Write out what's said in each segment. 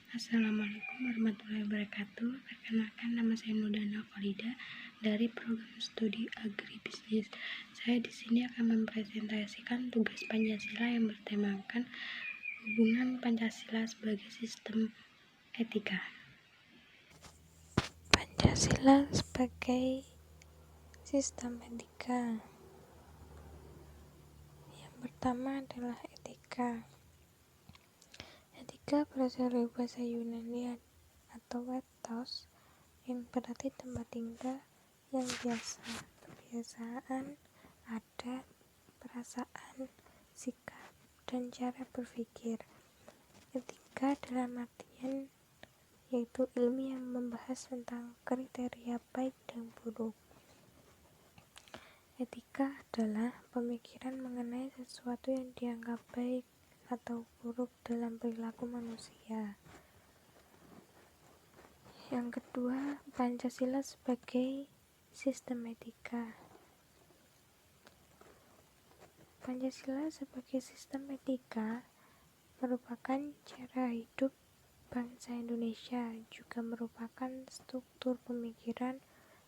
Assalamualaikum warahmatullahi wabarakatuh. Perkenalkan, nama saya Nurdana Khalida dari program studi agribisnis. Saya di sini akan mempresentasikan tugas Pancasila yang bertemakan hubungan Pancasila sebagai sistem etika. Pancasila sebagai sistem etika. Yang pertama adalah etika. Etika berasal dari bahasa Yunani atau ethos, yang berarti tempat tinggal yang biasa, kebiasaan, adat, perasaan, sikap, dan cara berpikir. Etika dalam artian yaitu ilmu yang membahas tentang kriteria baik dan buruk. Etika adalah pemikiran mengenai sesuatu yang dianggap baik atau buruk dalam perilaku manusia. Yang kedua, Pancasila sebagai sistem etika. Pancasila sebagai sistem etika merupakan cara hidup bangsa Indonesia, juga merupakan struktur pemikiran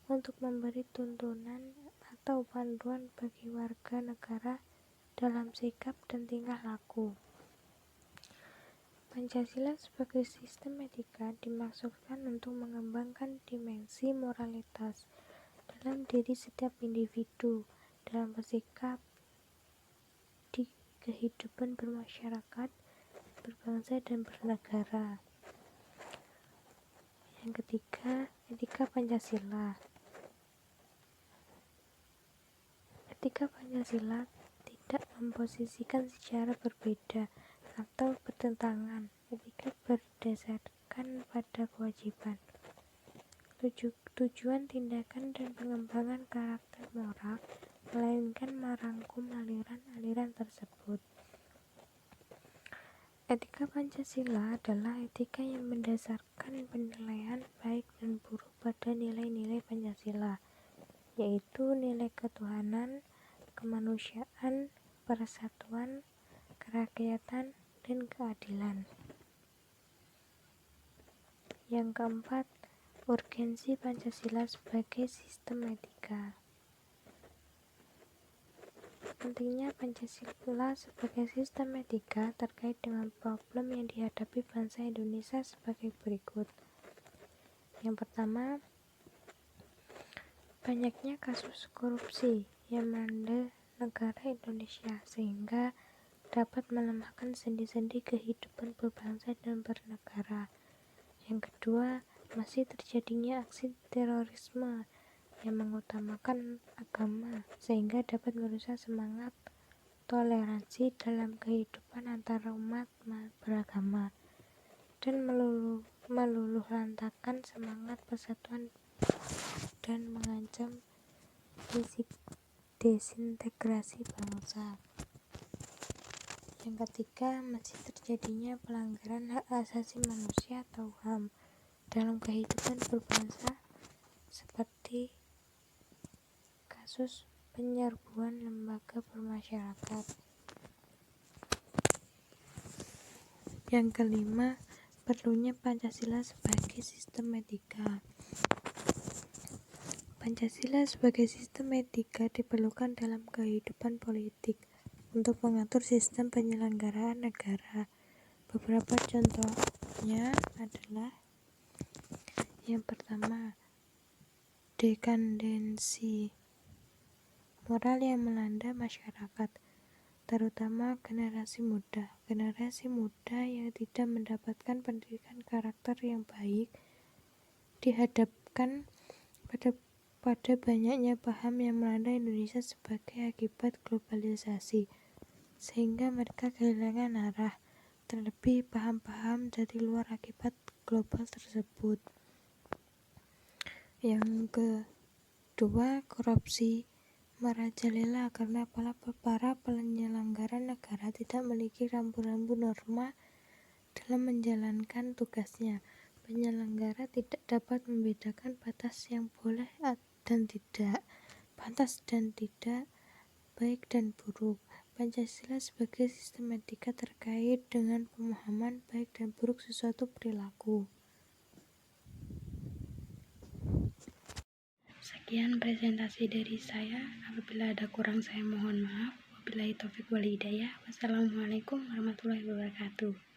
untuk memberi tuntunan atau panduan bagi warga negara dalam sikap dan tingkah laku. Pancasila sebagai sistem etika dimaksudkan untuk mengembangkan dimensi moralitas dalam diri setiap individu dalam bersikap di kehidupan bermasyarakat, berbangsa, dan bernegara. Yang ketiga, etika Pancasila. Etika Pancasila tidak memposisikan secara berbeda atau bertentangan. Etika berdasarkan pada kewajiban, tujuan tindakan dan pengembangan karakter moral, melainkan merangkum aliran-aliran tersebut. Etika Pancasila adalah etika yang mendasarkan penilaian baik dan buruk pada nilai-nilai Pancasila, yaitu nilai ketuhanan, kemanusiaan, persatuan, kerakyatan, dan keadilan. Yang keempat, urgensi Pancasila sebagai sistem etika. Pentingnya Pancasila sebagai sistem etika terkait dengan problem yang dihadapi bangsa Indonesia sebagai berikut. Yang pertama, banyaknya kasus korupsi yang melanda negara Indonesia sehingga dapat melemahkan sendi-sendi kehidupan berbangsa dan bernegara. Yang kedua, masih terjadinya aksi terorisme yang mengutamakan agama sehingga dapat merusak semangat toleransi dalam kehidupan antara umat beragama dan meluluhlantakkan semangat persatuan dan mengancam desintegrasi bangsa. Yang ketiga, masih terjadinya pelanggaran hak asasi manusia atau HAM dalam kehidupan berbangsa seperti kasus penyerbuan lembaga bermasyarakat. Yang kelima, perlunya Pancasila sebagai sistem etika. Pancasila sebagai sistem etika diperlukan dalam kehidupan politik untuk mengatur sistem penyelenggaraan negara. Beberapa contohnya adalah: yang pertama, dekandensi moral yang melanda masyarakat, terutama generasi muda. Generasi muda yang tidak mendapatkan pendidikan karakter yang baik dihadapkan pada banyaknya paham yang melanda Indonesia sebagai akibat globalisasi, sehingga mereka kehilangan arah, terlebih paham-paham dari luar akibat global tersebut. Yang kedua, korupsi merajalela karena para penyelenggara negara tidak memiliki rambu-rambu norma dalam menjalankan tugasnya. Penyelenggara tidak dapat membedakan batas yang boleh dan tidak, pantas dan tidak, baik dan buruk. Pancasila sebagai sistematika terkait dengan pemahaman baik dan buruk sesuatu perilaku. Sekian presentasi dari saya. Apabila ada kurang saya mohon maaf. Wabillahi taufiq wal hidayah. Wassalamualaikum warahmatullahi wabarakatuh.